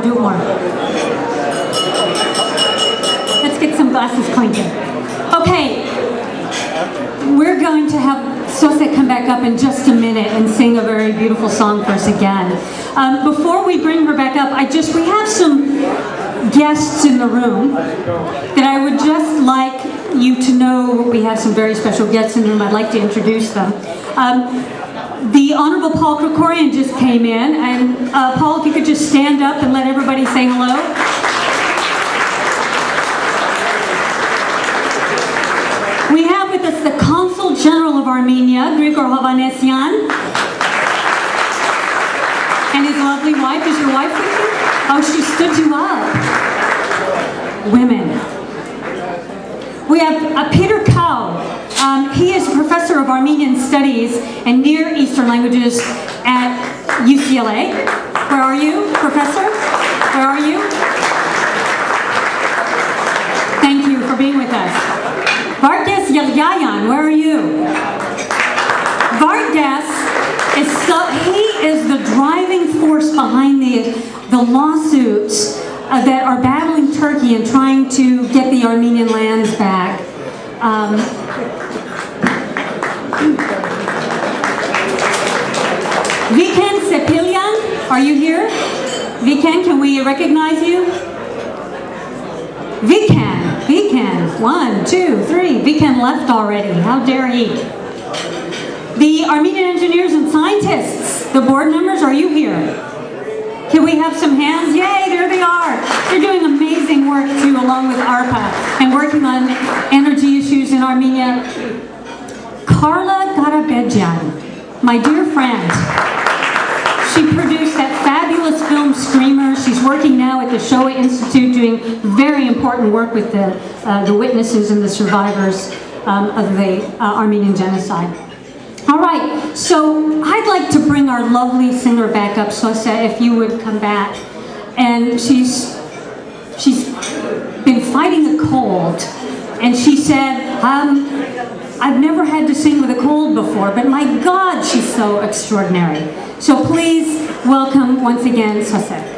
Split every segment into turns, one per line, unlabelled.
do it more. Let's get some glasses clinking. Okay, we're going to have Sose come back up in just a minute and sing a very beautiful song for us again. Before we bring her back up, we have some guests in the room that I would just like you to know. We have some very special guests in the room. I'd like to introduce them. The Honorable Paul Krikorian just came in, and Paul, if you could just stand up and let everybody say hello. We have with us the Consul General of Armenia, Grigor Hovhannisyan, and his lovely wife. Is your wife with you? Oh, she stood you up. Women. We have Peter Kau. He is a professor of Armenian Studies and Near Eastern Languages at UCLA. Where are you, Professor? Where are you? Thank you for being with us. Vargas Yelyayan, where are you? Vargas is the driving force behind the lawsuits that are battling Turkey and trying to get the Armenian lands back. Viken Sepilyan, are you here? Viken, can we recognize you? Viken, 1, 2, 3. Viken left already. How dare he? The Armenian engineers and scientists, the board members, are you here? Can we have some hands? Yay, there they are. They're doing amazing work too, along with ARPA, and working on energy issues in Armenia. Carla Garabedjan, my dear friend. She produced that fabulous film Screamer. She's working now at the Shoah Institute doing very important work with the witnesses and the survivors of the Armenian genocide. All right, so I'd like to bring our lovely singer back up, Sosa, if you would come back. And she's been fighting a cold, and she said, I've never had to sing with a cold before, but my God, she's so extraordinary. So please welcome once again, Sosa.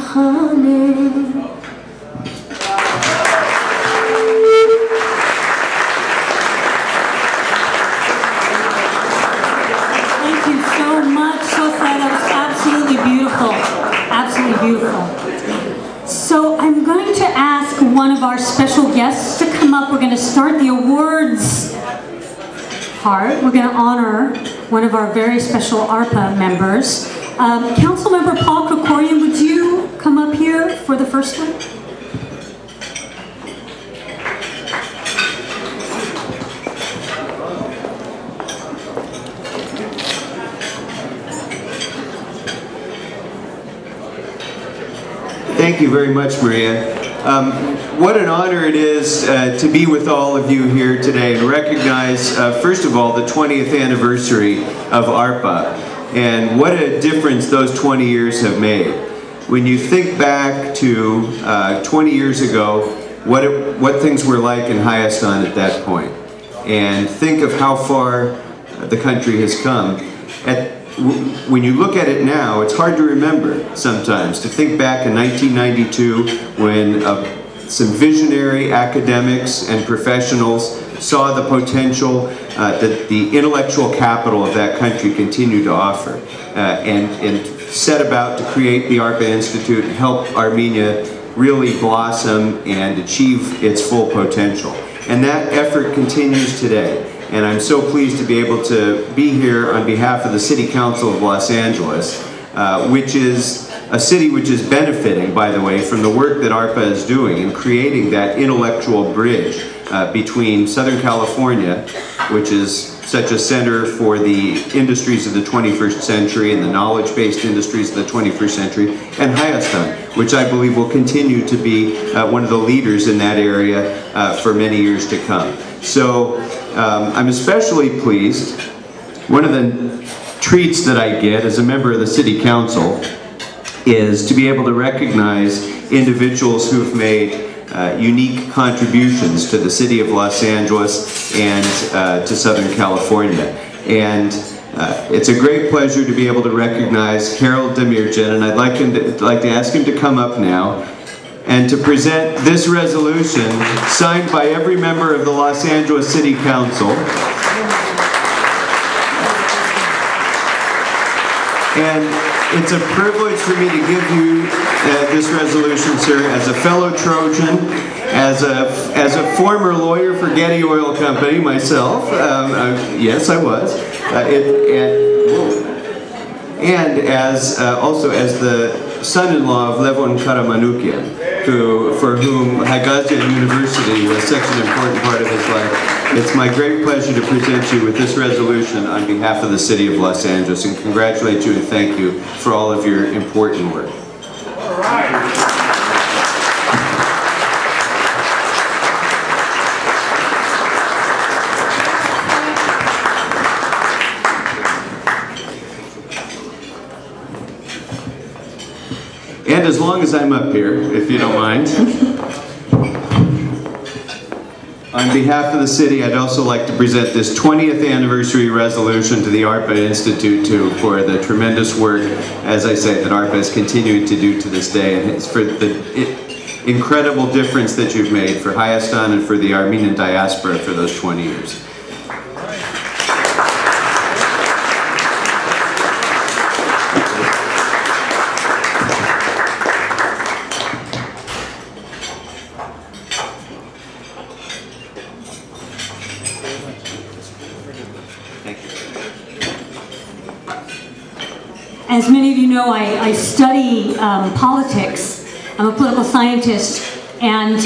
honey. Thank you so much, Sophia. That was absolutely beautiful. Absolutely beautiful. So I'm going to ask one of our special guests to come up. We're going to start the awards part. We're going to honor one of our very special ARPA members. Councilmember Paul Krikorian, would you come up here for the first one?
Thank you very much, Maria. What an honor it is to be with all of you here today and recognize, first of all, the 20th anniversary of ARPA and what a difference those 20 years have made. When you think back to 20 years ago, what things were like in Hayastan at that point, and think of how far the country has come. When you look at it now, it's hard to remember sometimes, to think back in 1992 when some visionary academics and professionals saw the potential that the intellectual capital of that country continued to offer and set about to create the ARPA Institute and help Armenia really blossom and achieve its full potential. And that effort continues today. And I'm so pleased to be able to be here on behalf of the City Council of Los Angeles, which is a city which is benefiting, by the way, from the work that ARPA is doing in creating that intellectual bridge between Southern California, which is such a center for the industries of the 21st century and the knowledge-based industries of the 21st century, and Hayastan, which I believe will continue to be one of the leaders in that area for many years to come. So I'm especially pleased. One of the treats that I get as a member of the City Council is to be able to recognize individuals who have made unique contributions to the city of Los Angeles and to Southern California. And it's a great pleasure to be able to recognize Harold DeMirjian, and I'd like to ask him to come up now and to present this resolution signed by every member of the Los Angeles City Council. And it's a privilege for me to give you this resolution, sir, as a fellow Trojan, as a former lawyer for Getty Oil Company myself. Yes, I was. And as also as the son-in-law of Levon Karamanoukian, for whom Haigazian University was such an important part of his life. It's my great pleasure to present you with this resolution on behalf of the City of Los Angeles and congratulate you and thank you for all of your important work.
All right.
And as long as I'm up here, if you don't mind, on behalf of the city, I'd also like to present this 20th anniversary resolution to the ARPA Institute for the tremendous work, as I say, that ARPA is continuing to do to this day, and it's for the incredible difference that you've made for Hayastan and for the Armenian diaspora for those 20 years.
As many of you know, I study politics. I'm a political scientist, and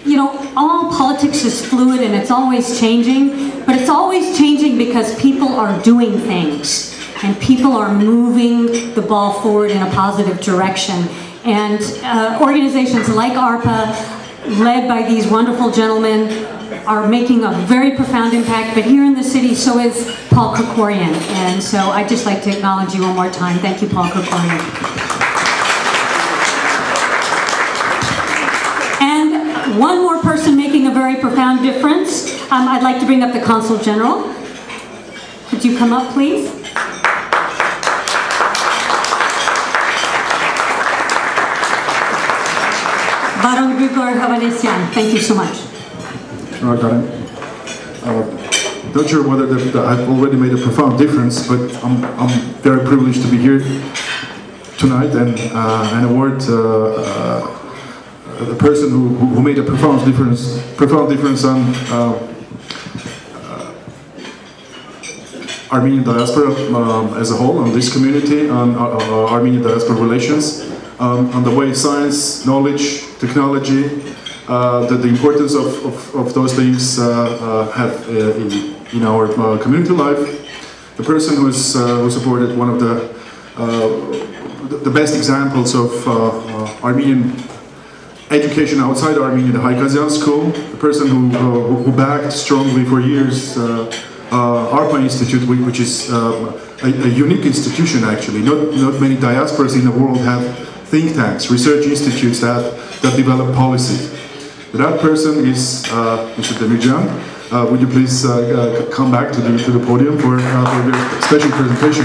you know, all politics is fluid and it's always changing, but it's always changing because people are doing things and people are moving the ball forward in a positive direction. And organizations like ARPA, led by these wonderful gentlemen, are making a very profound impact, but here in the city, so is Paul Krikorian. And so I'd just like to acknowledge you one more time. Thank you, Paul Krikorian. And one more person making a very profound difference. I'd like to bring up the Consul General. Could you come up, please? Barong Grigor Havanesian. Thank you so much.
Sure, Karen. Not sure whether I've already made a profound difference, but I'm very privileged to be here tonight and award the person who made a profound difference on Armenian diaspora as a whole, on this community, on Armenian diaspora relations, on the way science, knowledge, technology, the importance of those things have in our community life. The person who supported one of the best examples of Armenian education outside Armenia, the Haikazian School. The person who backed strongly for years ARPA Institute, which is a unique institution actually. Not many diasporas in the world have think tanks, research institutes that develop policy. That person is Mr. DeMirjian. Would you please come back to the podium for your special presentation?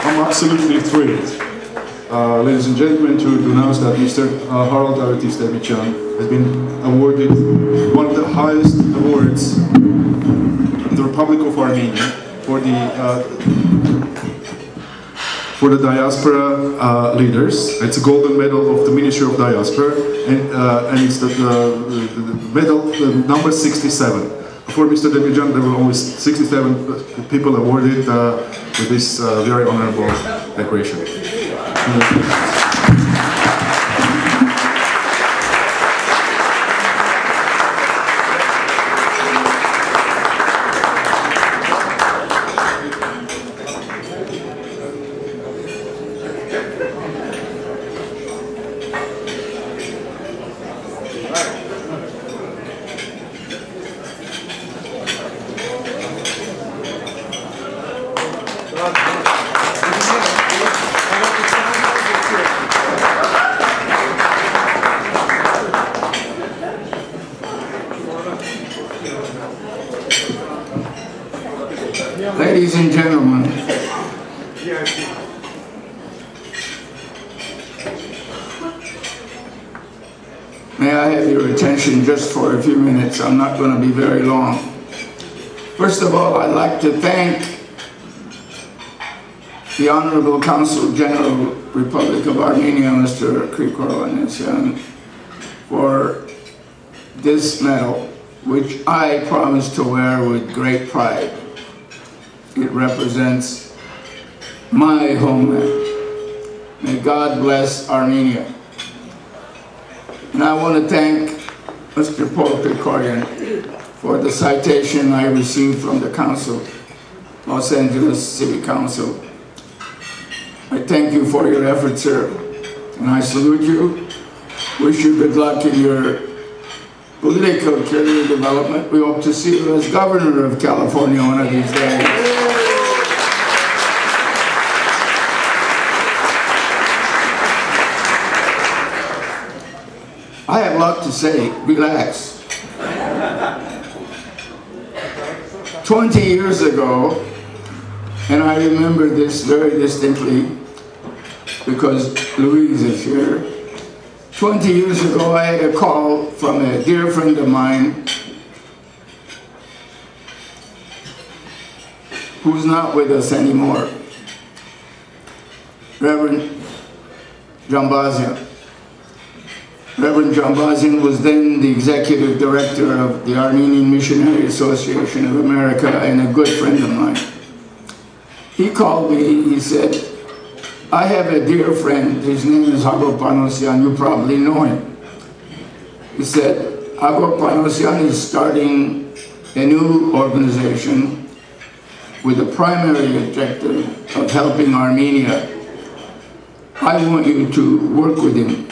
I'm absolutely thrilled, ladies and gentlemen, to announce that Mr. Harold Aratis DeMirjian has been awarded one of the highest awards in the Republic of Armenia for the diaspora leaders. It's a golden medal of the Ministry of Diaspora, and it's the medal number 67. For Mr. DeMirjian, there were only 67 people awarded with this very honorable decoration.
Ladies and gentlemen, may I have your attention just for a few minutes? I'm not going to be very long. First of all, I'd like to thank the Honorable Consul General, Republic of Armenia, Mr. Grigor Havanesian, for this medal, which I promise to wear with great pride. It represents my homeland. May God bless Armenia. And I want to thank Mr. Paul Grigorian for the citation I received from the Council, Los Angeles City Council. I thank you for your efforts, sir, and I salute you. Wish you good luck in your political career development. We hope to see you as Governor of California one of these days. I have a lot to say. Relax. 20 years ago, and I remember this very distinctly because Louise is here. 20 years ago, I had a call from a dear friend of mine who's not with us anymore, Reverend Jambazian. Reverend Jambazian was then the executive director of the Armenian Missionary Association of America and a good friend of mine. He called me, he said, I have a dear friend, his name is Panossian, you probably know him. He said, Panossian is starting a new organization with the primary objective of helping Armenia. I want you to work with him.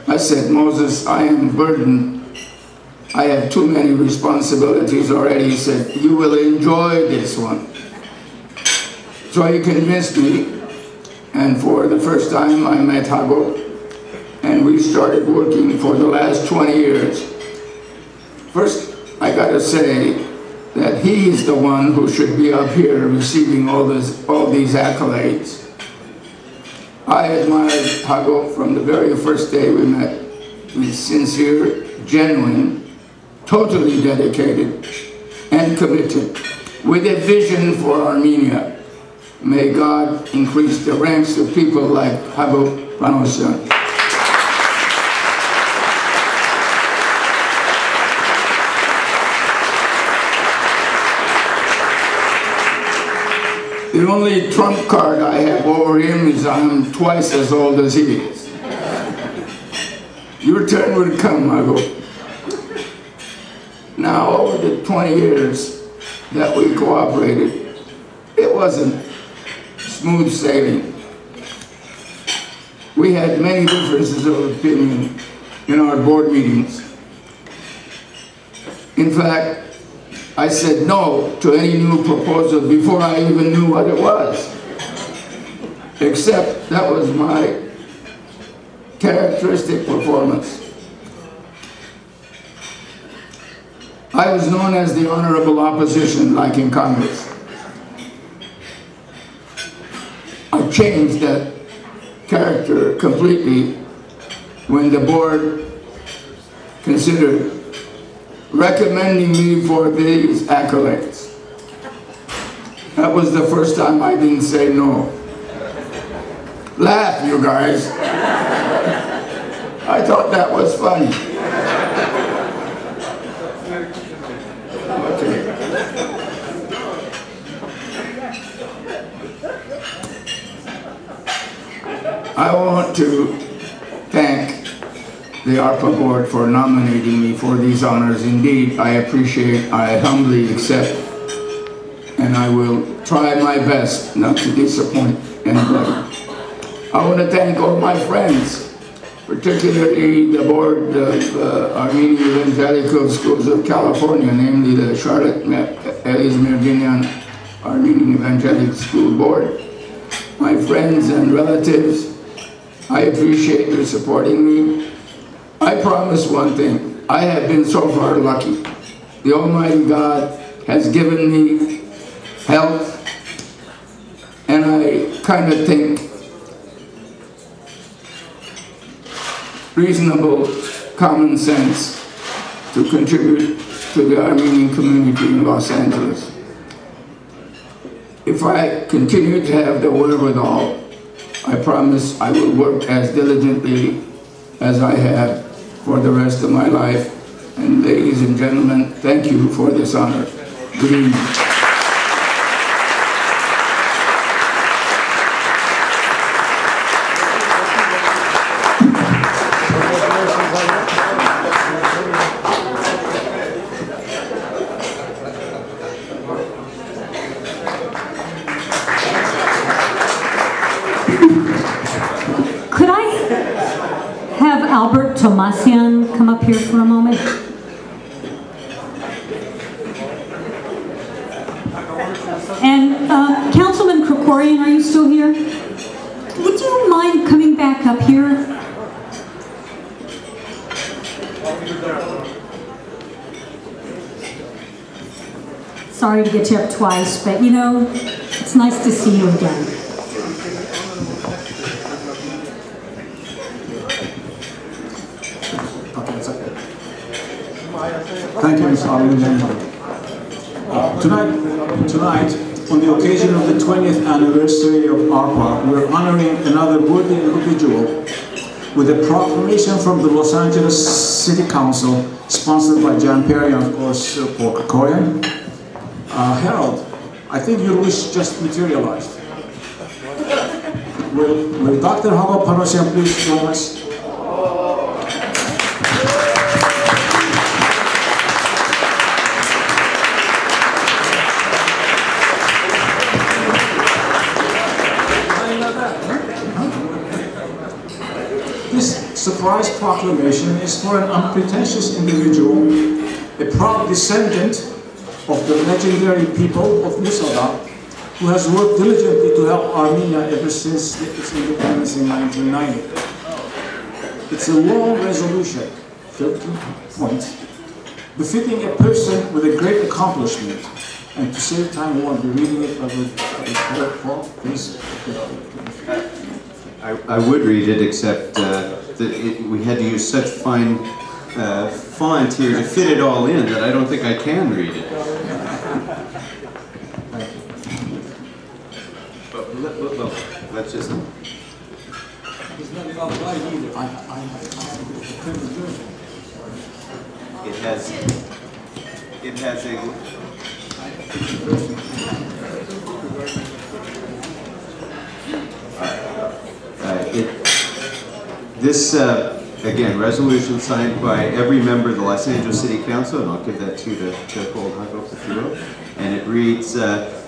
I said, Moses, I am burdened. I have too many responsibilities already. He said, you will enjoy this one. So he convinced me, and for the first time I met Hago, and we started working for the last 20 years. First, I gotta say, that he is the one who should be up here receiving all these accolades. I admired Hago from the very first day we met. He's sincere, genuine, totally dedicated, and committed, with a vision for Armenia. May God increase the ranks of people like Hago Panossian. The only trump card I have over him is I'm twice as old as he is. Your turn will come, Hago. Now, over the 20 years that we cooperated, it wasn't smooth sailing. We had many differences of opinion in our board meetings. In fact, I said no to any new proposal before I even knew what it was. Except that was my characteristic performance. I was known as the honorable opposition, like in Congress. I changed that character completely when the board considered recommending me for these accolades. That was the first time I didn't say no. Laugh, you guys. I thought that was funny. Okay. I want to thank the ARPA board for nominating me for these honors. Indeed, I appreciate, I humbly accept, and I will try my best not to disappoint anybody. I want to thank all my friends, particularly the board of Armenian Evangelical Schools of California, namely the Charlotte DeMirjian Armenian Evangelical School Board. My friends and relatives, I appreciate your supporting me. I promise one thing, I have been so far lucky. The Almighty God has given me health, and I kind of think reasonable common sense to contribute to the Armenian community in Los Angeles. If I continue to have the wherewithal, I promise I will work as diligently as I have for the rest of my life. And ladies and gentlemen, thank you for this honor. Good evening.
Could I have Panossian come up here for a moment? And Councilman Krikorian, are you still here? Would you mind coming back up here? Sorry to get you up twice, but you know, it's nice to see you again.
Thank you, Mr. Alderman. Tonight, on the occasion of the 20th anniversary of ARPA, we're honoring another worthy individual with a proclamation from the Los Angeles City Council, sponsored by Jan Perry and, of course, Paul Krikorian. Harold, I think your wish just materialized. Will Dr. Panossian please join us? Surprise proclamation is for an unpretentious individual, a proud descendant of the legendary people of Musada, who has worked diligently to help Armenia ever since its independence in 1990. It's a long resolution, 13 points, befitting a person with a great accomplishment. And to save time, I won't be reading it, but Paul, please.
I would read it, except we had to use such fine font here to fit it all in that I don't think I can read it. But let's just...
It's not about right either.
It has a... This, again, resolution signed by every member of the Los Angeles City Council, and I'll give that to hold Hago, if you will. And it reads,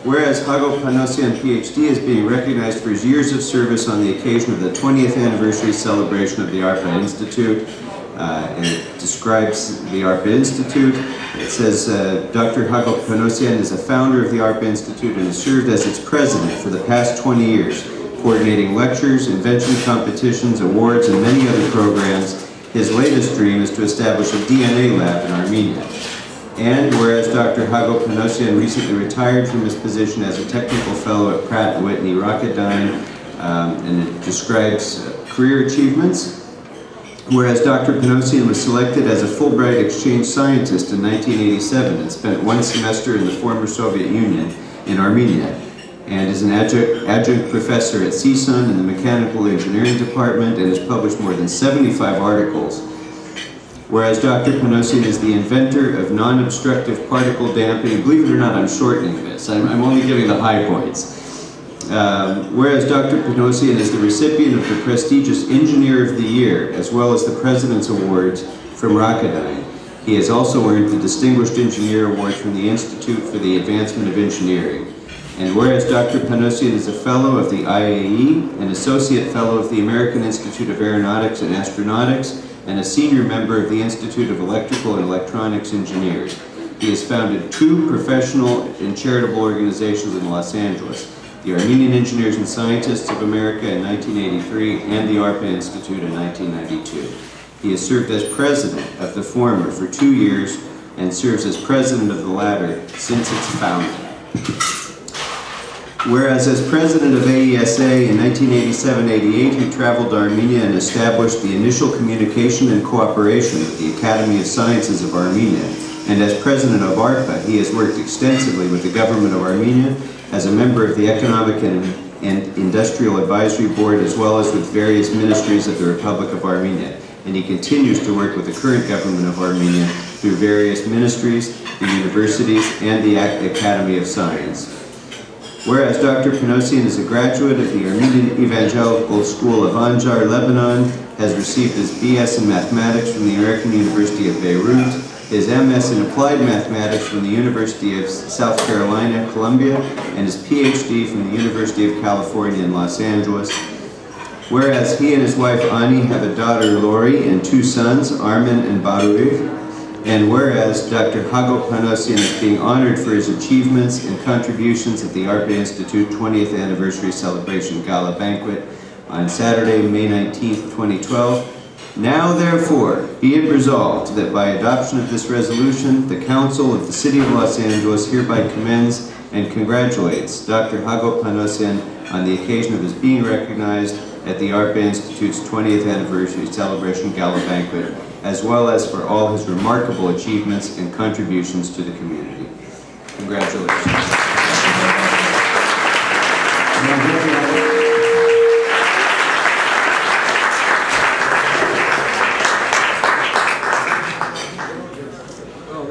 whereas Hago Panossian, PhD, is being recognized for his years of service on the occasion of the 20th anniversary celebration of the ARPA Institute, and it describes the ARPA Institute. It says, Dr. Hago Panossian is a founder of the ARPA Institute and has served as its president for the past 20 years, coordinating lectures, invention competitions, awards, and many other programs. His latest dream is to establish a DNA lab in Armenia. And whereas Dr. Hago Panossian recently retired from his position as a technical fellow at Pratt & Whitney Rocketdyne, and it describes career achievements. Whereas Dr. Panossian was selected as a Fulbright exchange scientist in 1987 and spent one semester in the former Soviet Union in Armenia, and is an adjunct professor at CSUN in the Mechanical Engineering Department and has published more than 75 articles. Whereas Dr. Panossian is the inventor of non-obstructive particle damping. Believe it or not, I'm shortening this. I'm only giving the high points. Whereas Dr. Panossian is the recipient of the prestigious Engineer of the Year, as well as the President's Awards from Rocketdyne. He has also earned the Distinguished Engineer Award from the Institute for the Advancement of Engineering. And whereas Dr. Panossian is a Fellow of the IAE, an Associate Fellow of the American Institute of Aeronautics and Astronautics, and a Senior Member of the Institute of Electrical and Electronics Engineers. He has founded 2 professional and charitable organizations in Los Angeles, the Armenian Engineers and Scientists of America in 1983 and the ARPA Institute in 1992. He has served as president of the former for 2 years and serves as president of the latter since its founding. Whereas as president of AESA in 1987-88, he traveled to Armenia and established the initial communication and cooperation with the Academy of Sciences of Armenia. And as president of ARPA, he has worked extensively with the government of Armenia as a member of the Economic and Industrial Advisory Board, as well as with various ministries of the Republic of Armenia. And he continues to work with the current government of Armenia through various ministries, the universities, and the Academy of Science. Whereas Dr. Panossian is a graduate of the Armenian Evangelical School of Anjar, Lebanon, has received his BS in Mathematics from the American University of Beirut, his MS in Applied Mathematics from the University of South Carolina, Columbia, and his PhD from the University of California in Los Angeles. Whereas he and his wife Ani have a daughter Lori and 2 sons, Armin and Baruch. And whereas Dr. Hago Panossian is being honored for his achievements and contributions at the ARPA Institute 20th Anniversary Celebration Gala Banquet on Saturday, May 19th, 2012. Now, therefore, be it resolved that by adoption of this resolution, the Council of the City of Los Angeles hereby commends and congratulates Dr. Hago Panossian on the occasion of his being recognized at the ARPA Institute's 20th Anniversary Celebration Gala Banquet, as well as for all his remarkable achievements and contributions to the community. Congratulations.
Well,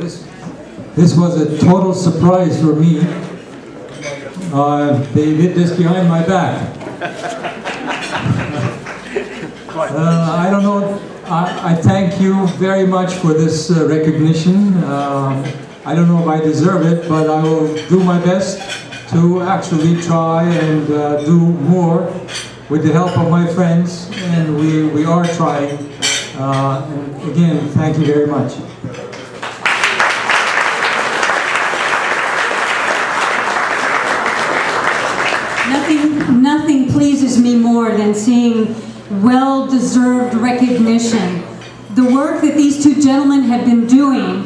this was a total surprise for me. They did this behind my back. I don't know. I thank you very much for this recognition. I don't know if I deserve it, but I will do my best to actually try and do more with the help of my friends, and we are trying. And again, thank you very much.
Nothing pleases me more than seeing well-deserved recognition. The work that these 2 gentlemen have been doing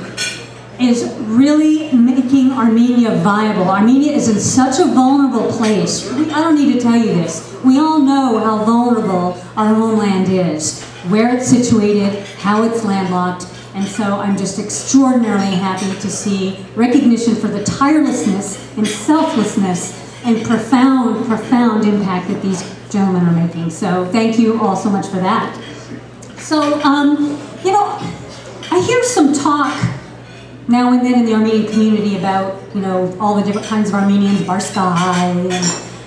is really making Armenia viable. Armenia is in such a vulnerable place. I don't need to tell you this. We all know how vulnerable our homeland is, where it's situated, how it's landlocked, and so I'm just extraordinarily happy to see recognition for the tirelessness and selflessness and profound, profound impact that these gentlemen are making. So thank you all so much for that. So, you know, I hear some talk now and then in the Armenian community about, you know, all the different kinds of Armenians, Barska High and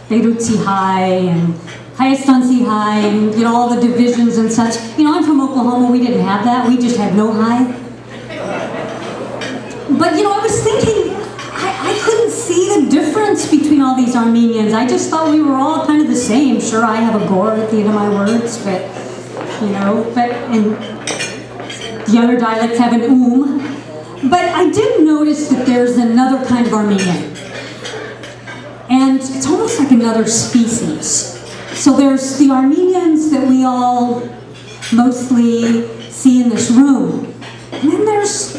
Beirutsi High and Hayastansi High, and, you know, all the divisions and such. You know, I'm from Oklahoma, we didn't have that, we just had no high. But, you know, I was thinking, I couldn't see the difference between all these Armenians. I just thought we were all kind of the same. Sure, I have a gore at the end of my words, but, you know, and the other dialects have an But I did notice that there's another kind of Armenian. And it's almost like another species. So there's the Armenians that we all mostly see in this room. And then there is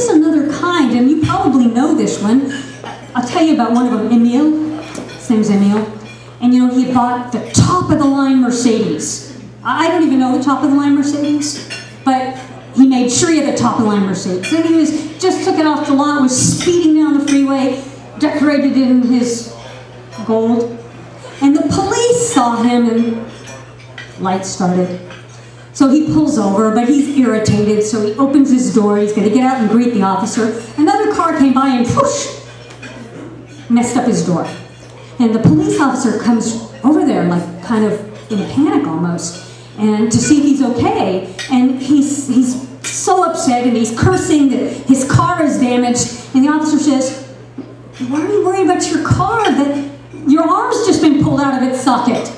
another kind, and you probably know this one. I'll tell you about one of them, Emil. His name's Emil. And you know, he bought the top-of-the-line Mercedes. I don't even know the top-of-the-line Mercedes, but he made sure he had the top-of-the-line Mercedes. And he just took it off the lot, was speeding down the freeway, decorated in his gold. And the police saw him and lights started. So he pulls over, but he's irritated, so he opens his door, he's gonna get out and greet the officer. Another car came by and whoosh, messed up his door. And the police officer comes over there, like kind of in a panic almost, and to see if he's okay. And he's so upset and he's cursing that his car is damaged. And the officer says, "Why are you worried about your car? Your arm's just been pulled out of its socket."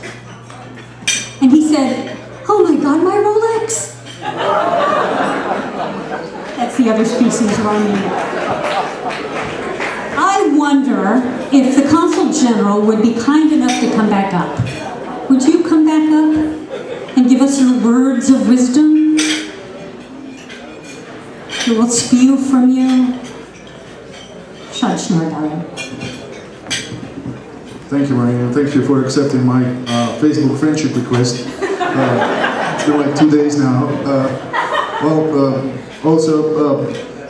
And he said, "Oh my God, my Rolex." That's the other species of Armenia. I wonder if the Consul General would be kind enough to come back up. Would you come back up and give us your words of wisdom? It will spew from you.
Thank you, Maria. Thank you for accepting my Facebook friendship request. It's been like 2 days now.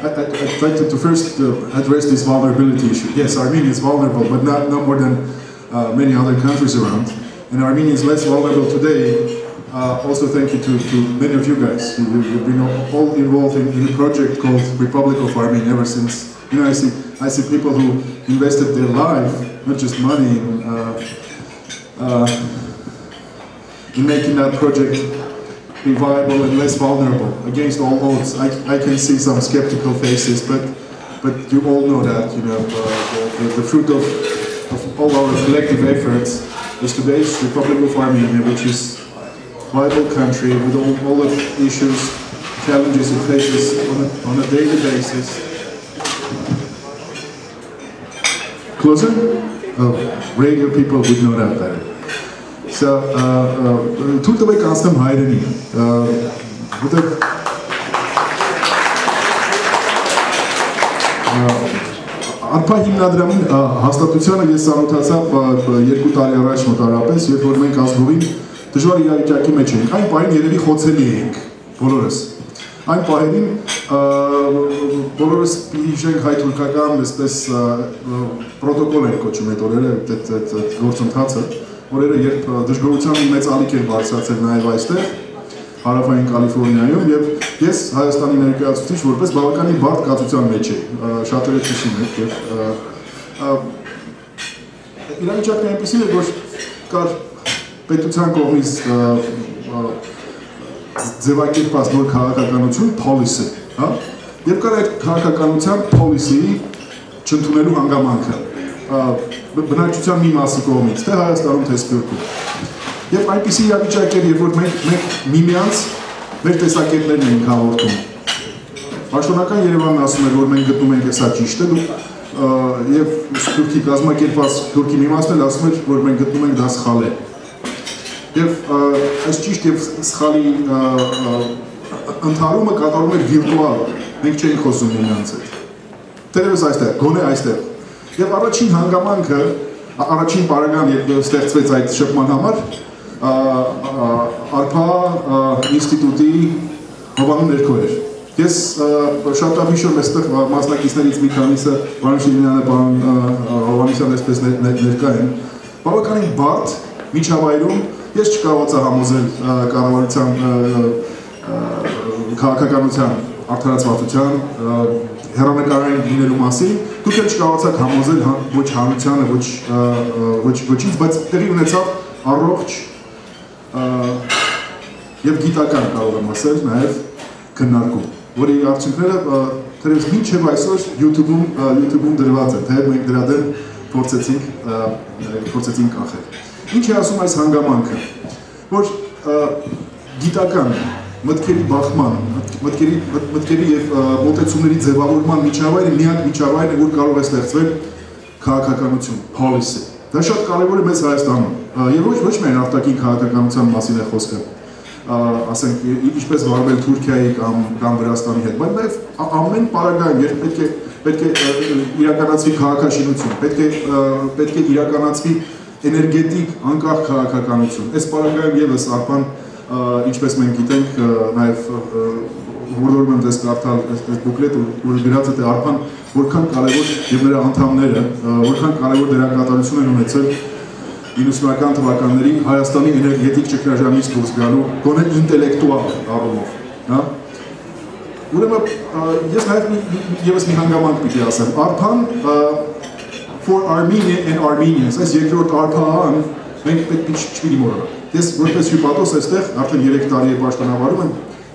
I'd like to first address this vulnerability issue. Yes, Armenia is vulnerable, but not more than many other countries around. And Armenia is less vulnerable today. Also, thank you to many of you guys. You've been all involved in a project called Republic of Armenia ever since. You know, I see people who invested their life, not just money, in making that project be viable and less vulnerable against all odds. I can see some skeptical faces, but you all know that, you know, the fruit of all our collective efforts is today's Republic of Armenia, which is a vital country with all the issues, challenges it faces on a daily basis. Closer? Oh, radio people would know that better. So, թույլ տվեք անցնեմ հայերենի, որտեղ ARPA հիմնադրամին հաստատությանը ես ծանոթացա 2 տարի առաջ մոտարապես, երբ որ մենք ազգովին դժվար իրավիճակի մեջ էինք, այն պահին երևի խոցելի էինք բոլորս։ Այն պահերին բոլորս հիշենք հայ-թուրքական այսպես պրոտոկոլ ենք կոչում այդ օրերը, այդ գործընթացը, օրերը երբ դժգոհության մեծ ալիք էր բարձրացել նաև այստեղ, հարավային Կալիֆոռնիայում, եւ ես Հայաստանի ներկայացուցիչ որպես բավականին բարդ կացության մեջ էի, շատերը հիշում եք, եւ իրավիճակն այնպեսին էր, որ կար պետության կողմից ձևակերպված նոր քաղաքականություն, policy, հա, եւ կար այդ քաղաքականության policy-ի չընդունելու հանգամանքը, բնակչության մի մասի կողմից, թե Հայաստանում, թե Սփյուռքում։ Եվ այնպիսի իրավիճակ էր, երբ որ մենք միմյանց մեր տեսակետներն ենք հաղորդում։ Պաշտոնական Երևանն ասում էր, որ մենք գտնում ենք սա ճիշտ է, եւ Սփյուռքի կազմակերպված Թուրքի մի մասն էլ ասում էր, որ մենք գտնում ենք դա սխալ է։ Եվ այս ճիշտ եւ սխալի ընդհարումը կատարում էր վիրտուալ, մենք չէինք խոսում միմյանց հետ։ Տերևս այստեղ, գոնե այստեղ։ Եվ առաջին հանգամանքը, առաջին պարագան, երբ ստեղծվեց այդ շփման համար, ARPA ինստիտուտի հովանու ներքո էր։ Ես շատ ամիշում այստեղ մասնակիցներից մի քանիսը պարոն Շիրինյանը, պարոն Հովհաննիսյանը այսպես ներկա են։ Բավականին բարդ միջավայրում ես չկարողացա համոզել կառավարության քաղաքականության արդարացվածության հեռանկարային լինելու մասին, դուք էլ չկարողացաք համոզել ոչ հանրությանը, ոչինչ, բայց տեղի ունեցավ առողջ եւ գիտական կարող եմ ասել նաեւ քննարկում, որի արդյունքները թերևս մինչև այսօր YouTube-ում դրված են, թե մենք դրա դեմ փորձեցինք կանխել։ Ինչ է ասում այս հանգամանքը, որ գիտական մտքերի բախման, մտքերի եւ մոտեցումների ձևավորման միջավայրը միակ միջավայրն է, որ կարող է ստեղծվել քաղաքականություն, policy։ Դա շատ կարևոր է մեծ Հայաստանում, եւ ոչ միայն արտաքին քաղաքականության մասին է խոսքը, ասենք ինչպես վարվել Թուրքիայի կամ Վրաստանի հետ, բայց նաեւ ամեն պարագայում, երբ պետք է իրականացվի քաղաքաշինություն, պետք է իրականացվի էներգետիկ անկախ քաղաքականություն։ Այս պարագայում եւս ARPA-ն, ինչպես մենք գիտենք, նաեւ որոշում եմ ձեզ կարդալ այս բուկլետը, որ գրած է թե ARPA-ն որքան կարևոր եւ նրա անդամները որքան կարևոր դերակատարություն են ունեցել 90-ական թվականների Հայաստանի էներգետիկ ճգնաժամից դուրս գալու գոնե ինտելեկտուալ առումով, հա։ Ուրեմն ես նաեւ եւս մի հանգամանք պիտի ասեմ, ARPA-ն for Armenia and Armenians, այս երկրորդ ARPA-ն մենք պետք է չպիտի մոռանանք։ Ես որպես հյուպատոս այստեղ արդեն 3 տարի է պաշտոնավարում եմ,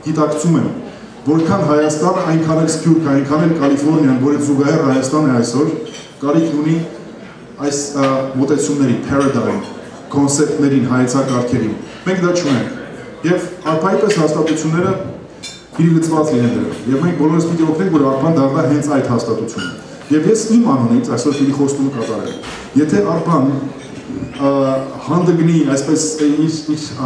գիտակցում եմ, որքան Հայաստանը այնքան էլ Սփյուռք, այնքան էլ Կալիֆոռնիան, որը զուգահեռ Հայաստան է այսօր, կարիք ունի այս մոտեցումների, paradigm, կոնցեպտներին, հայեցակարգերին։ Մենք դա չունենք։ Եվ ARPA-ի պես հաստատությունները իրիվծված լինեն դրանով։ Եվ մենք բոլորս պիտի օգնենք, որ ARPA-ն դառնա հենց այդ հաստատությունը։ Եվ ես իմ անունից այսօր պիտի խոստումը կատարեմ։ Եթե ARPA-ն հանդգնի այսպես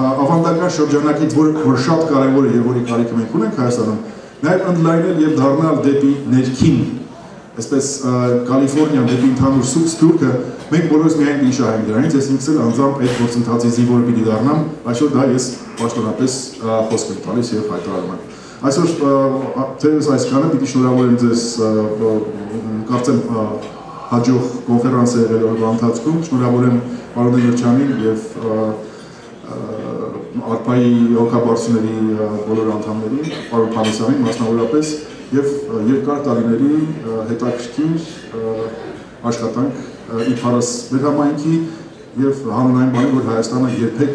ավանդական շրջանակից, որ շատ կարևոր է եւ որի կարիքը մենք ունենք Հայաստանում, նաեւ ընդլայնել եւ դառնալ դեպի ներքին, այսպես Կալիֆոռնիան դեպի ընդհանուր Սփյուռքը, մենք բոլորս միայն դիշահենք դրանից, ես ինքս էլ անձամբ այդ գործընթացի զինվոր պիտի դառնամ, այսօր դա ես պաշտոնապես խոսք եմ տալիս եւ հայտարարում եմ։ Այսօր ձեզ այսքանը պիտի շնորհավորեմ ձեզ, կարծեմ հաջող կոնֆերանս է եղել օրվա ընթացքում, շնորհավորեմ պարոն DeMirjianին եւ ARPA-ի հոգաբարձուների բոլոր անդամներին, պարոն Panossianին մասնավորապես եւ երկար տարիների հետաքրքիր աշխատանք իբարս մեր համայնքի եւ հանրային բանի, որ Հայաստանը երբեք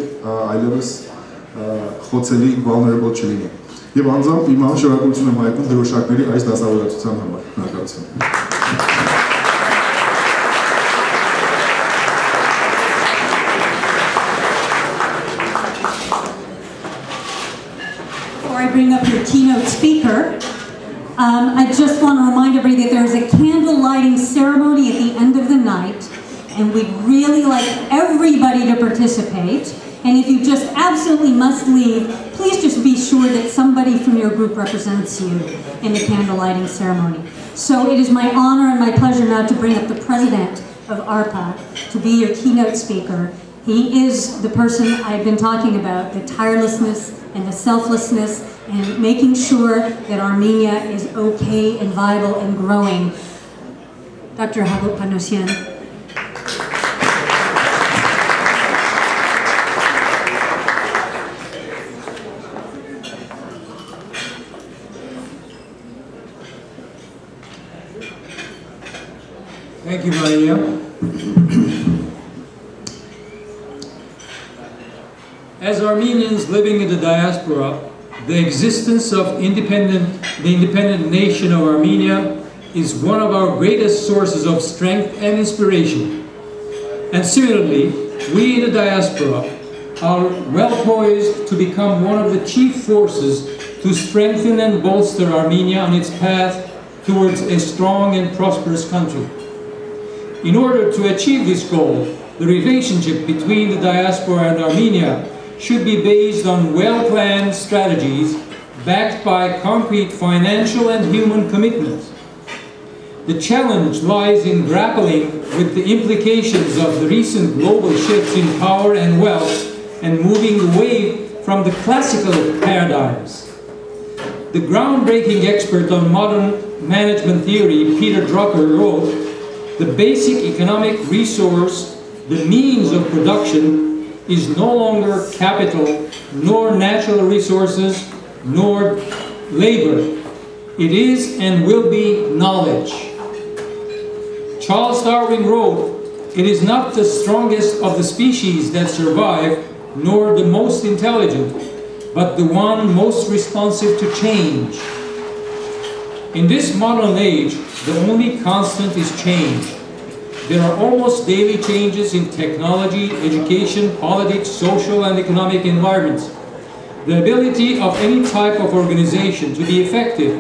այլևս խոցելի vulnerable չլինի։ Եվ անձամբ իմ շնորհակալություն եմ հայտնում դրոշակների այս դասավորացության համար։ Շնորհակալություն։
Bring up your keynote speaker, I just want to remind everybody that there's a candle lighting ceremony at the end of the night, and we'd really like everybody to participate. And if you just absolutely must leave, please just be sure that somebody from your group represents you in the candle lighting ceremony. So it is my honor and my pleasure now to bring up the president of ARPA to be your keynote speaker. He is the person I've been talking about, the tirelessness and the selflessness and making sure that Armenia is okay and viable and growing. Dr. Panossian.
Thank you, Maria. As Armenians living in the diaspora, the existence of the independent nation of Armenia is one of our greatest sources of strength and inspiration. And similarly, we in the diaspora are well poised to become one of the chief forces to strengthen and bolster Armenia on its path towards a strong and prosperous country. In order to achieve this goal, the relationship between the diaspora and Armenia should be based on well-planned strategies backed by concrete financial and human commitments. The challenge lies in grappling with the implications of the recent global shifts in power and wealth and moving away from the classical paradigms. The groundbreaking expert on modern management theory, Peter Drucker, wrote, "The basic economic resource, the means of production, is no longer capital, nor natural resources, nor labor. It is and will be knowledge." Charles Darwin wrote, "It is not the strongest of the species that survive, nor the most intelligent, but the one most responsive to change." In this modern age, the only constant is change. There are almost daily changes in technology, education, politics, social and economic environments. The ability of any type of organization to be effective,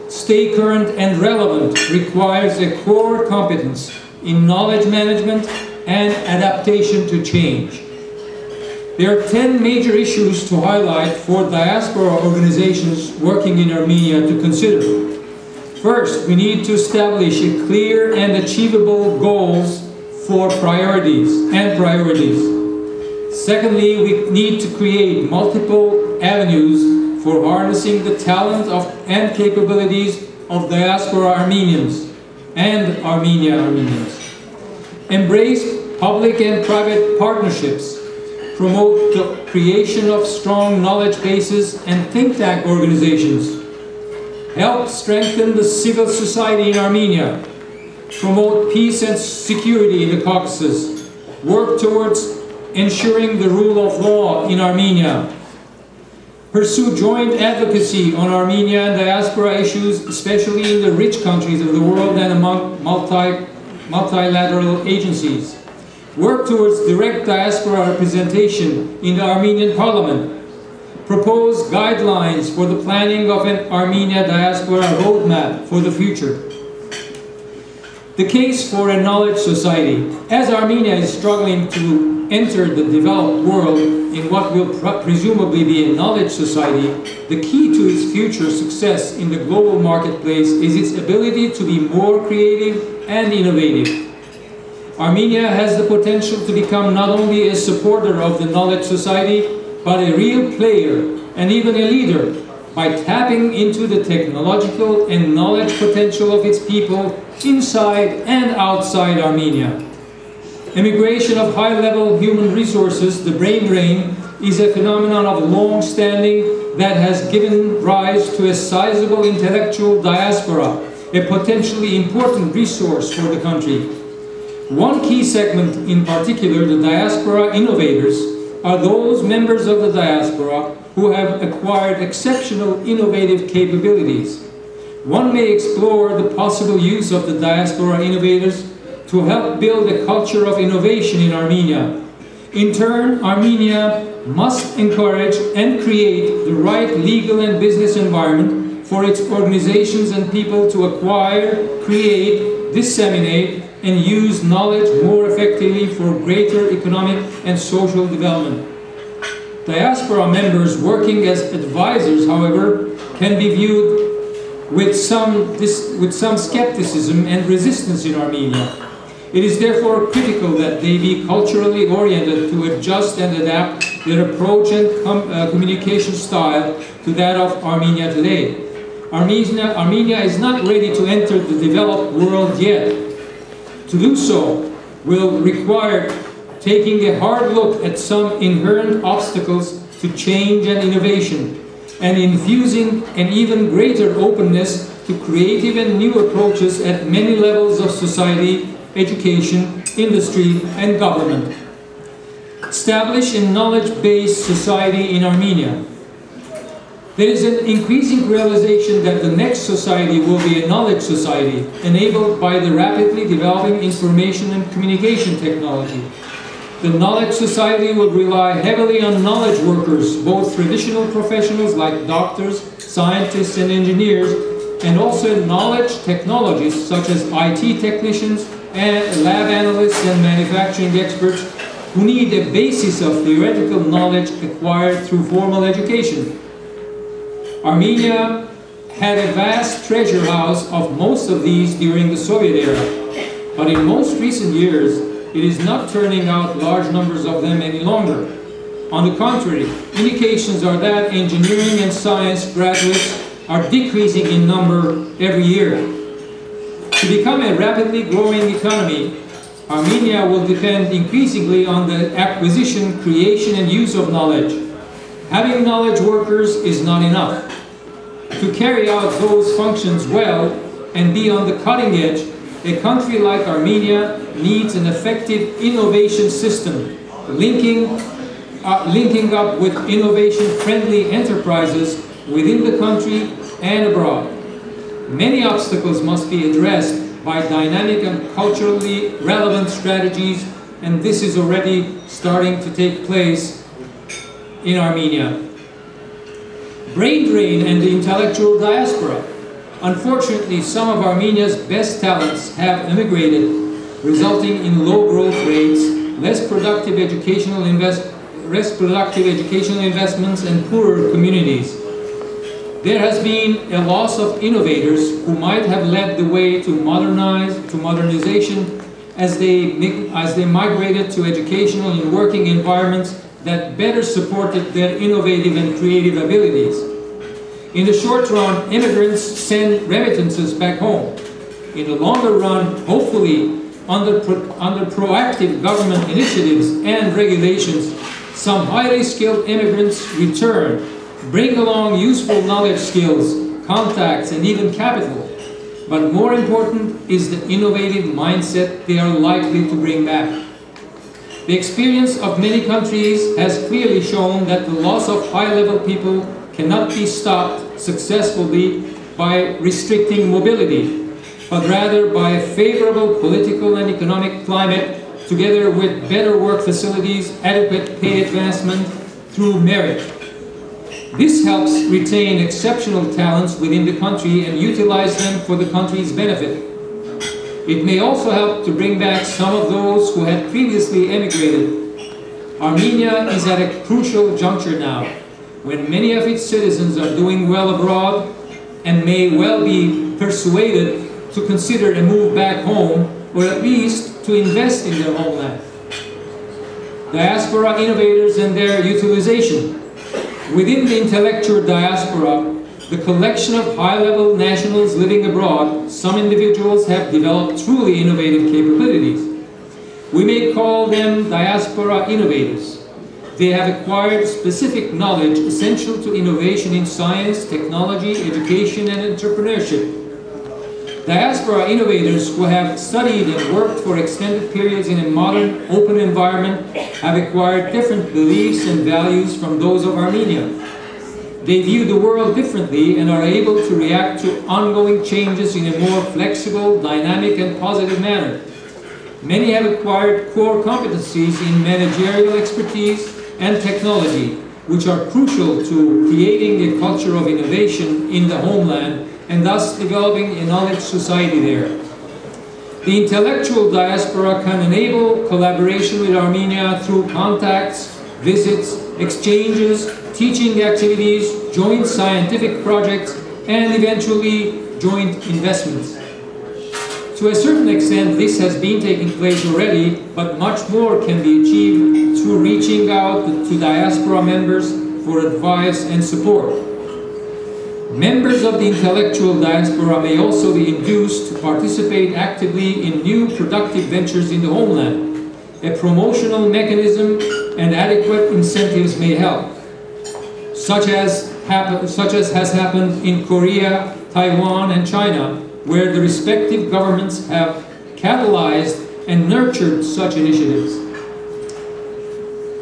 stay current and relevant requires a core competence in knowledge management and adaptation to change. There are 10 major issues to highlight for diaspora organizations working in Armenia to consider. First, we need to establish a clear and achievable goals for priorities. Secondly, we need to create multiple avenues for harnessing the talent and capabilities of diaspora Armenians and Armenians. Embrace public and private partnerships. Promote the creation of strong knowledge bases and think tank organizations. Help strengthen the civil society in Armenia. Promote peace and security in the Caucasus. Work towards ensuring the rule of law in Armenia. Pursue joint advocacy on Armenia and diaspora issues, especially in the rich countries of the world and among multilateral agencies. Work towards direct diaspora representation in the Armenian parliament. Propose guidelines for the planning of an Armenia diaspora roadmap for the future. The case for a knowledge society. As Armenia is struggling to enter the developed world in what will presumably be a knowledge society, the key to its future success in the global marketplace is its ability to be more creative and innovative. Armenia has the potential to become not only a supporter of the knowledge society, but a real player and even a leader by tapping into the technological and knowledge potential of its people inside and outside Armenia. Immigration of high-level human resources, the brain drain, is a phenomenon of long standing that has given rise to a sizable intellectual diaspora, a potentially important resource for the country. One key segment in particular, the diaspora innovators, are those members of the diaspora who have acquired exceptional innovative capabilities. One may explore the possible use of the diaspora innovators to help build a culture of innovation in Armenia. In turn, Armenia must encourage and create the right legal and business environment for its organizations and people to acquire, create, disseminate, and use knowledge more effectively for greater economic and social development. Diaspora members working as advisors, however, can be viewed with some skepticism and resistance in Armenia. It is therefore critical that they be culturally oriented to adjust and adapt their approach and communication style to that of Armenia today. Armenia is not ready to enter the developed world yet. To do so will require taking a hard look at some inherent obstacles to change and innovation, and infusing an even greater openness to creative and new approaches at many levels of society, education, industry, and government. Establish a knowledge-based society in Armenia. There is an increasing realization that the next society will be a knowledge society, enabled by the rapidly developing information and communication technology. The knowledge society will rely heavily on knowledge workers, both traditional professionals like doctors, scientists, and engineers, and also knowledge technologists such as IT technicians, and lab analysts and manufacturing experts who need a basis of theoretical knowledge acquired through formal education. Armenia had a vast treasure house of most of these during the Soviet era, but in most recent years, it is not turning out large numbers of them any longer. On the contrary, indications are that engineering and science graduates are decreasing in number every year. To become a rapidly growing economy, Armenia will depend increasingly on the acquisition, creation, and use of knowledge. Having knowledge workers is not enough. To carry out those functions well and be on the cutting edge, a country like Armenia needs an effective innovation system, linking up with innovation-friendly enterprises within the country and abroad. Many obstacles must be addressed by dynamic and culturally relevant strategies, and this is already starting to take place in Armenia. Brain drain and the intellectual diaspora. Unfortunately, some of Armenia's best talents have emigrated, resulting in low growth rates, less productive educational investments, and poorer communities. There has been a loss of innovators who might have led the way to modernization as they migrated to educational and working environments that better supported their innovative and creative abilities. In the short run, immigrants send remittances back home. In the longer run, hopefully, under proactive government initiatives and regulations, some highly skilled immigrants return, bring along useful knowledge, skills, contacts, and even capital. But more important is the innovative mindset they are likely to bring back. The experience of many countries has clearly shown that the loss of high-level people cannot be stopped successfully by restricting mobility, but rather by a favorable political and economic climate, together with better work facilities, adequate pay advancement through merit. This helps retain exceptional talents within the country and utilize them for the country's benefit. It may also help to bring back some of those who had previously emigrated. Armenia is at a crucial juncture now, when many of its citizens are doing well abroad and may well be persuaded to consider a move back home, or at least to invest in their homeland. Diaspora innovators and their utilization. Within the intellectual diaspora, the collection of high-level nationals living abroad, some individuals have developed truly innovative capabilities. We may call them diaspora innovators. They have acquired specific knowledge essential to innovation in science, technology, education, and entrepreneurship. Diaspora innovators who have studied and worked for extended periods in a modern, open environment have acquired different beliefs and values from those of Armenia. They view the world differently and are able to react to ongoing changes in a more flexible, dynamic, and positive manner. Many have acquired core competencies in managerial expertise and technology, which are crucial to creating a culture of innovation in the homeland and thus developing a knowledge society there. The intellectual diaspora can enable collaboration with Armenia through contacts, visits, exchanges, teaching activities, joint scientific projects, and eventually joint investments. To a certain extent, this has been taking place already, but much more can be achieved through reaching out to diaspora members for advice and support. Members of the intellectual diaspora may also be induced to participate actively in new productive ventures in the homeland. A promotional mechanism and adequate incentives may help, such as has happened in Korea, Taiwan, and China, where the respective governments have catalyzed and nurtured such initiatives.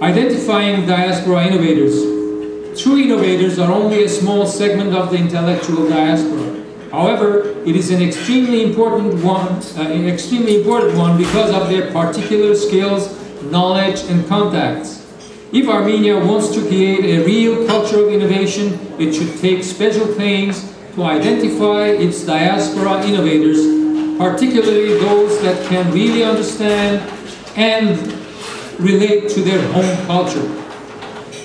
Identifying diaspora innovators. True innovators are only a small segment of the intellectual diaspora. However, it is an extremely important one because of their particular skills, knowledge, and contacts. If Armenia wants to create a real culture of innovation, it should take special pains to identify its diaspora innovators, particularly those that can really understand and relate to their home culture.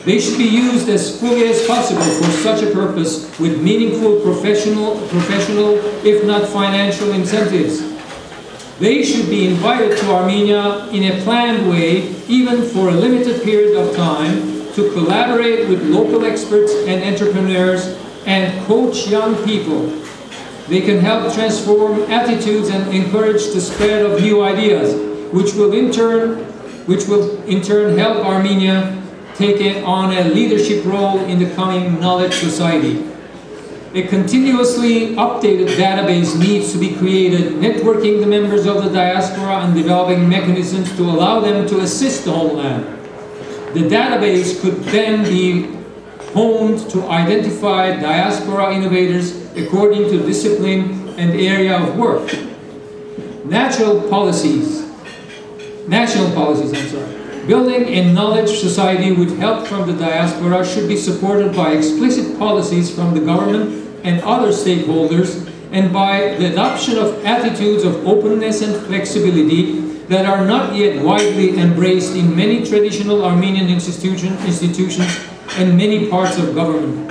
They should be used as fully as possible for such a purpose with meaningful professional, if not financial incentives. They should be invited to Armenia in a planned way, even for a limited period of time, to collaborate with local experts and entrepreneurs and coach young people. They can help transform attitudes and encourage the spread of new ideas, which will in turn help Armenia take on a leadership role in the coming knowledge society. A continuously updated database needs to be created, networking the members of the diaspora and developing mechanisms to allow them to assist the homeland. The database could then be honed to identify diaspora innovators according to discipline and area of work. National policies, Building a knowledge society with help from the diaspora should be supported by explicit policies from the government and other stakeholders, and by the adoption of attitudes of openness and flexibility that are not yet widely embraced in many traditional Armenian institutions and many parts of government.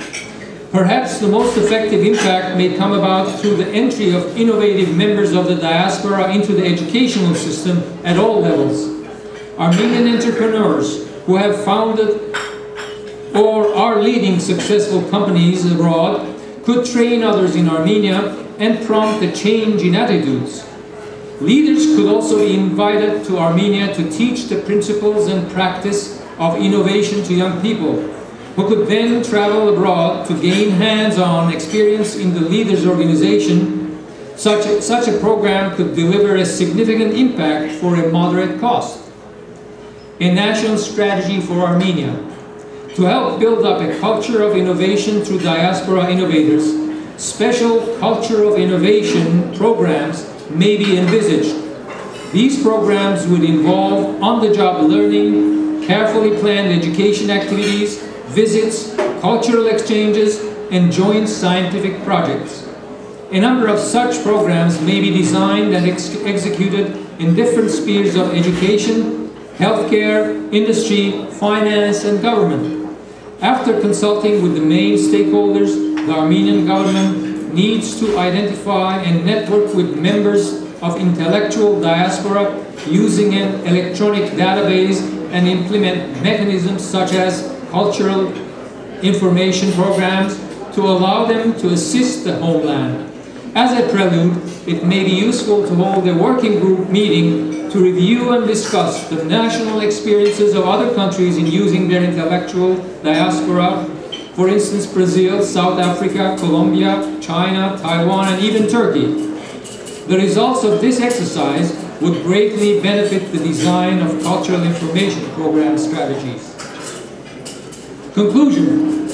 Perhaps the most effective impact may come about through the entry of innovative members of the diaspora into the educational system at all levels. Armenian entrepreneurs who have founded or are leading successful companies abroad could train others in Armenia and prompt a change in attitudes. Leaders could also be invited to Armenia to teach the principles and practice of innovation to young people, who could then travel abroad to gain hands-on experience in the leaders' organization. Such a program could deliver a significant impact for a moderate cost. A national strategy for Armenia. To help build up a culture of innovation through diaspora innovators, special culture of innovation programs may be envisaged. These programs would involve on-the-job learning, carefully planned education activities, visits, cultural exchanges, and joint scientific projects. A number of such programs may be designed and executed in different spheres of education, healthcare, industry, finance, and government. After consulting with the main stakeholders, the Armenian government needs to identify and network with members of intellectual diaspora using an electronic database and implement mechanisms such as cultural information programs to allow them to assist the homeland. As a prelude, it may be useful to hold a working group meeting to review and discuss the national experiences of other countries in using their intellectual diaspora, for instance Brazil, South Africa, Colombia, China, Taiwan, and even Turkey. The results of this exercise would greatly benefit the design of cultural information program strategies. Conclusion.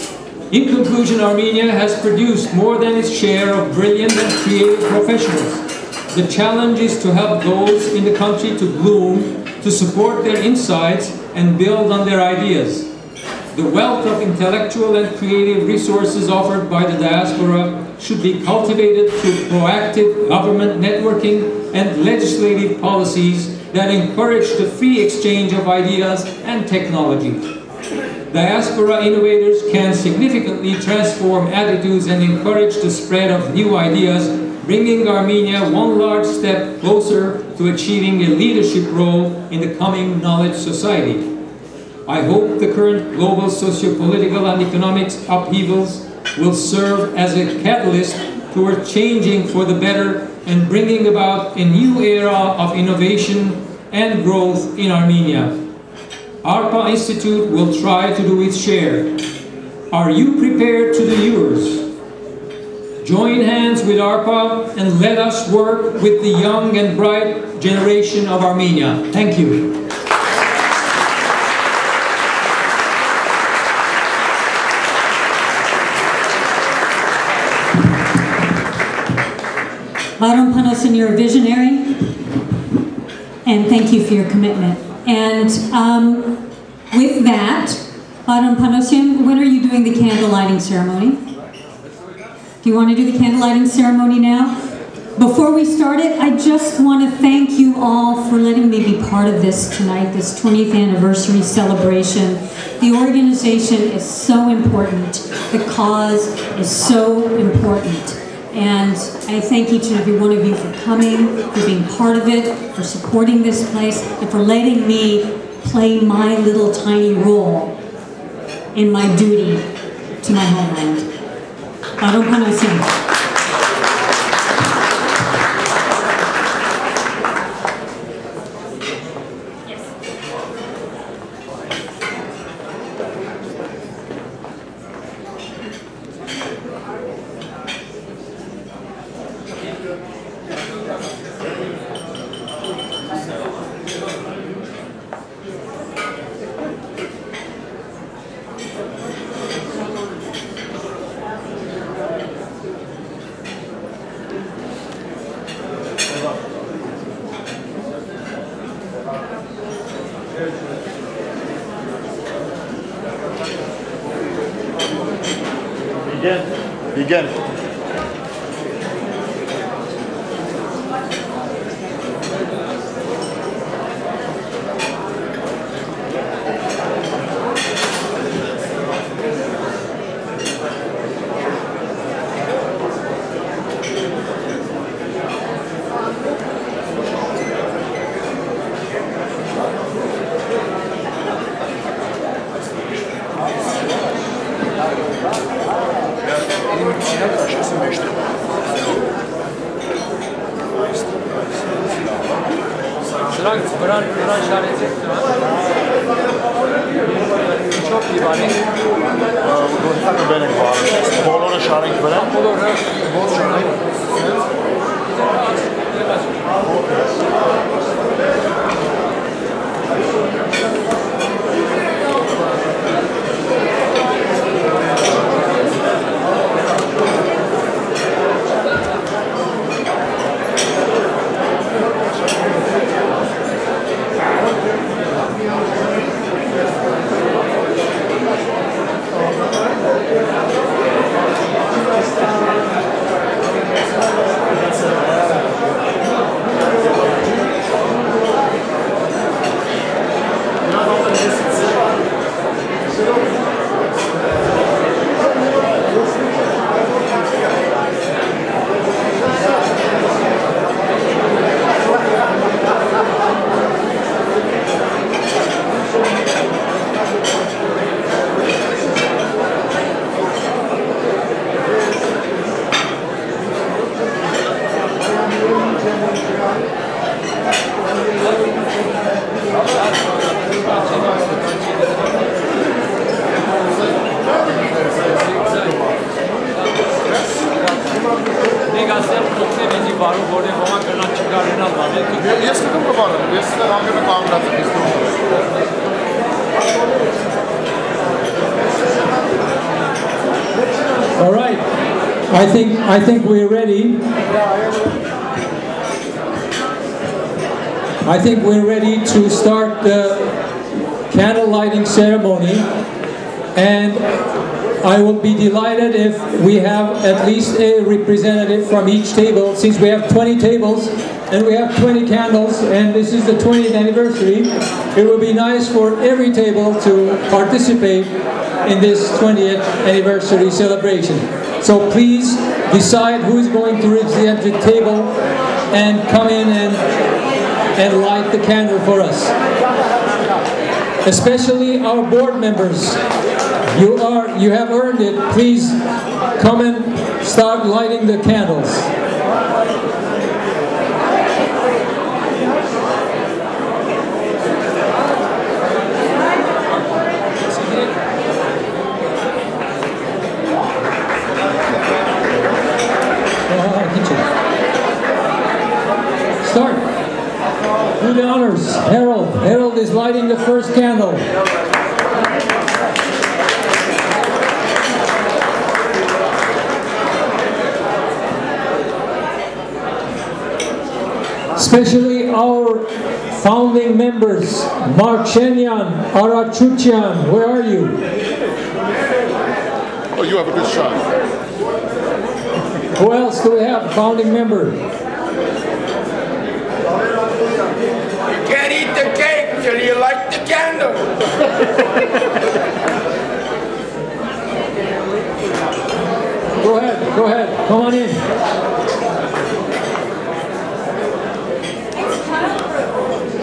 In conclusion, Armenia has produced more than its share of brilliant and creative professionals. The challenge is to help those in the country to bloom, to support their insights, and build on their ideas. The wealth of intellectual and creative resources offered by the diaspora should be cultivated through proactive government networking and legislative policies that encourage the free exchange of ideas and technology. Diaspora innovators can significantly transform attitudes and encourage the spread of new ideas, bringing Armenia one large step closer to achieving a leadership role in the coming knowledge society. I hope the current global socio-political and economic upheavals will serve as a catalyst toward changing for the better and bringing about a new era of innovation and growth in Armenia. ARPA Institute will try to do its share. Are you prepared to do yours? Join hands with ARPA and let us work with the young and bright generation of Armenia. Thank you.
Baron Panossian, you're a visionary, and thank you for your commitment. And with that, Baron Panossian, when are you doing the candle lighting ceremony? Do you want to do the candle lighting ceremony now? Before we start it, I just want to thank you all for letting me be part of this tonight, this 20th anniversary celebration. The organization is so important. The cause is so important. And I thank each and every one of you for coming, for being part of it, for supporting this place, and for letting me play my little tiny role in my duty to my homeland. Panossian.
Begin.
Buran işareti çok iyi bari.
Bu benim var. Bolora işareti veren.
Bolora
All right, I think we're ready. I think we're ready to start the candle lighting ceremony, and I will be delighted if we have at least a representative from each table, since we have 20 tables and we have 20 candles, and this is the 20th anniversary. It would be nice for every table to participate in this 20th anniversary celebration. So please decide who is going to represent the table and come in and light the candle for us. Especially our board members. You have earned it. Please come and start lighting the candles. Start. Do the honors. Harold. Harold is lighting the first candle. Especially our founding members, Mark Shenyan, Ara Chuchian, where are you?
Oh, you have a good shot.
Who else do we have? Founding member.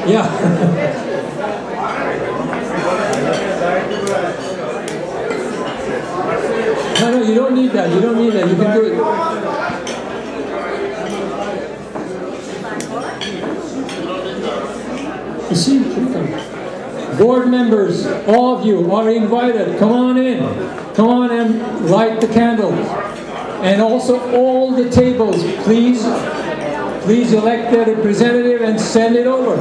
Yeah. No, you don't need that. You don't need that. You can do it. You see, board members, all of you are invited. Come on in. Come on and light the candles. And also all the tables, please elect their representative and send it over.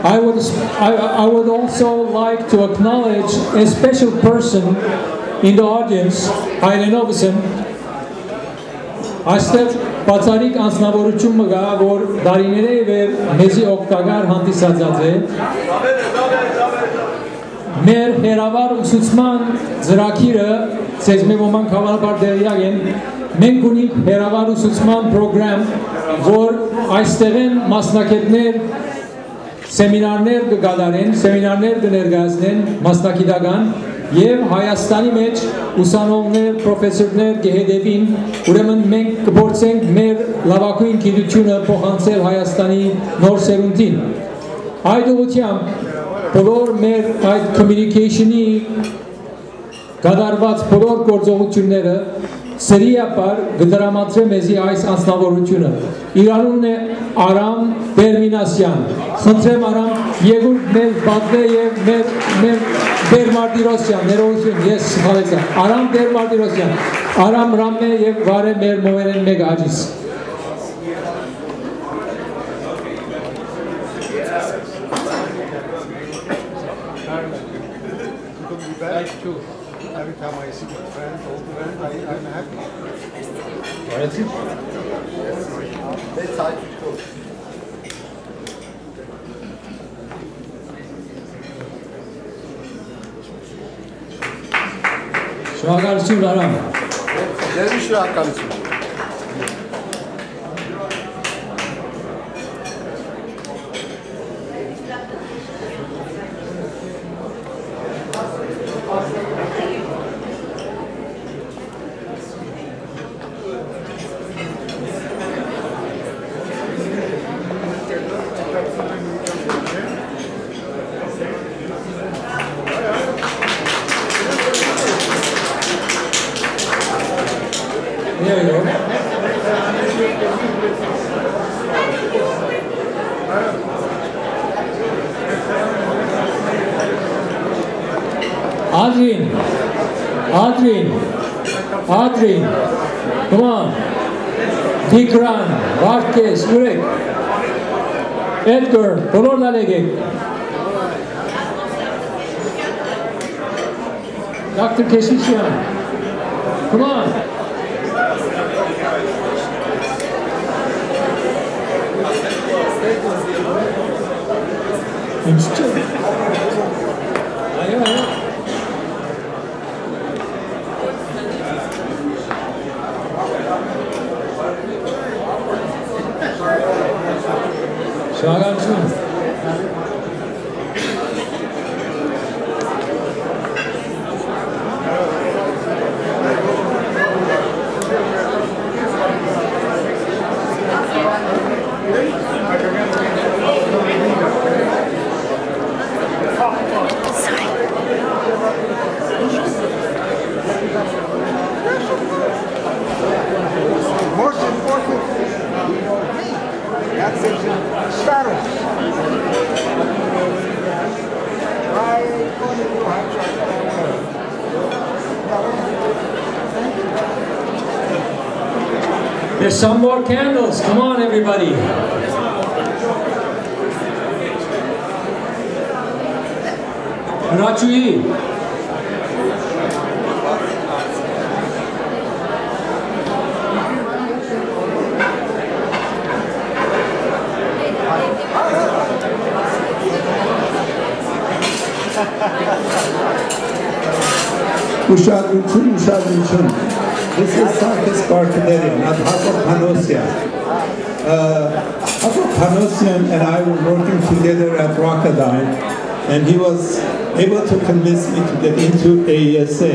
I would also like to acknowledge a special person in the audience, Հայրենովսն այստեղ բացառիկ անձնավորություն մգա, որ դարիների վեր մեզի օգտակար հանդիսացած է մեր հերավար ուսուցման ծրագիրը ցեզմե ոմանք հավանաբար դերյակ են մենք ունենք հերավար ուսուցման պրոգրամ, որ այստեղ են մասնակիցներ սեմինարներ կգադարեն, սեմինարներ կներկայացնեն մասնակիտական եւ Հայաստանի մեջ ուսանողներ, պրոֆեսորներ կհետևին, ուրեմն մենք կփորձենք մեր լավագույն գիտությունը փոխանցել Հայաստանի նոր սերունդին։ Այդ ուղղությամբ բոլոր մեր այդ communication-ի կատարված բոլոր գործողությունները սերիապար կդրամատրե մեզի այս անձնավորությունը։ Իրանունն է Արամ Պերմինասյան։ Խնդրեմ Արամ, եկուր մեր բատվե եւ մեր Դերմարտիրոսյան, ներողություն, ես սխալեցա։ Արամ Դերմարտիրոսյան, Արամ Ռամե եւ վարե մեր մովերեն մեկ աջիս։
Every time I see my friends, old friends, I'm happy. That's how it goes.
Շնորհակալություն Արամ։
Ձեզ շնորհակալություն։
There you go. Adrian, come on. Dikran, Varkes, Urek, Edgar, բոլոր լալեգեք։ Dr. Keshishian, come on. Şahane.
Most important, that's it. Status.
There's some more candles. Come on, everybody. Rachui.
Ushadrunchun. This is Sarkis Barkadarian, not Panossian. Panossian and I were working together at Rocketdyne, and he was able to convince me to get into AESA.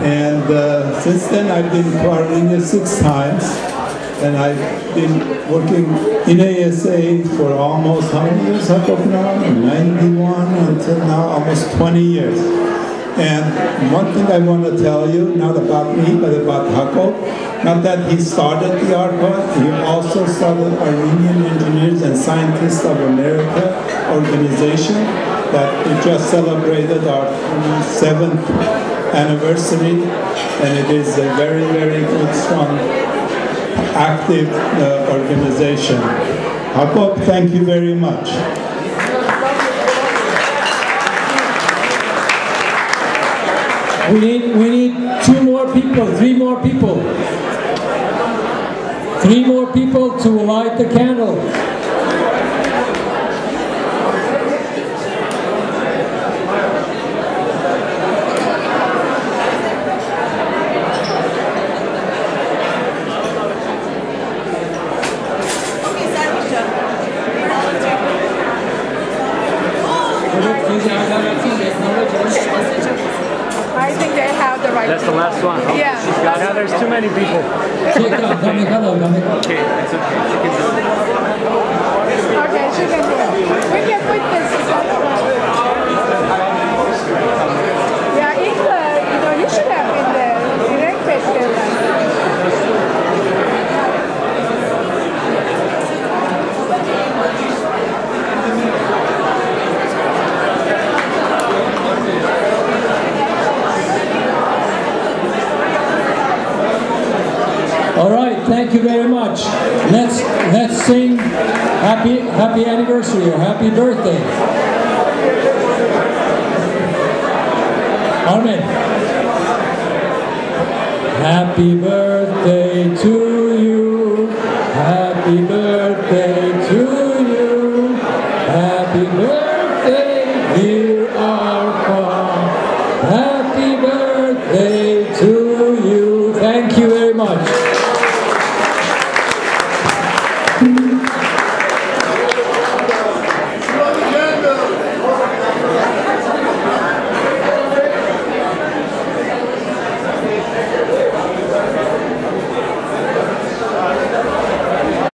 And since then I've been to Armenia 6 times, and I've been working in ASA for almost, how many years up now? 91 until now, almost 20 years. And one thing I want to tell you, not about me, but about Hako, not that he started the ARPA, he also started Armenian Engineers and Scientists of America organization that we just celebrated our 27th anniversary, and it is a very, very good, strong, active organization. Hako, thank you very much.
We need 2 more people, 3 more people. 3 more people to light the candle.
I think they have the right.
That's the last one. Okay,
Yeah.
she's got now there's too many people.
Okay, it's okay.
It's okay. She can do it.
Okay, she can do it. We can put this. Yeah, you should have been there. Direct there.
All right, thank you very much. Let's sing happy anniversary or happy birthday. Amen. Happy birthday to you. Happy birthday to you. Happy birthday.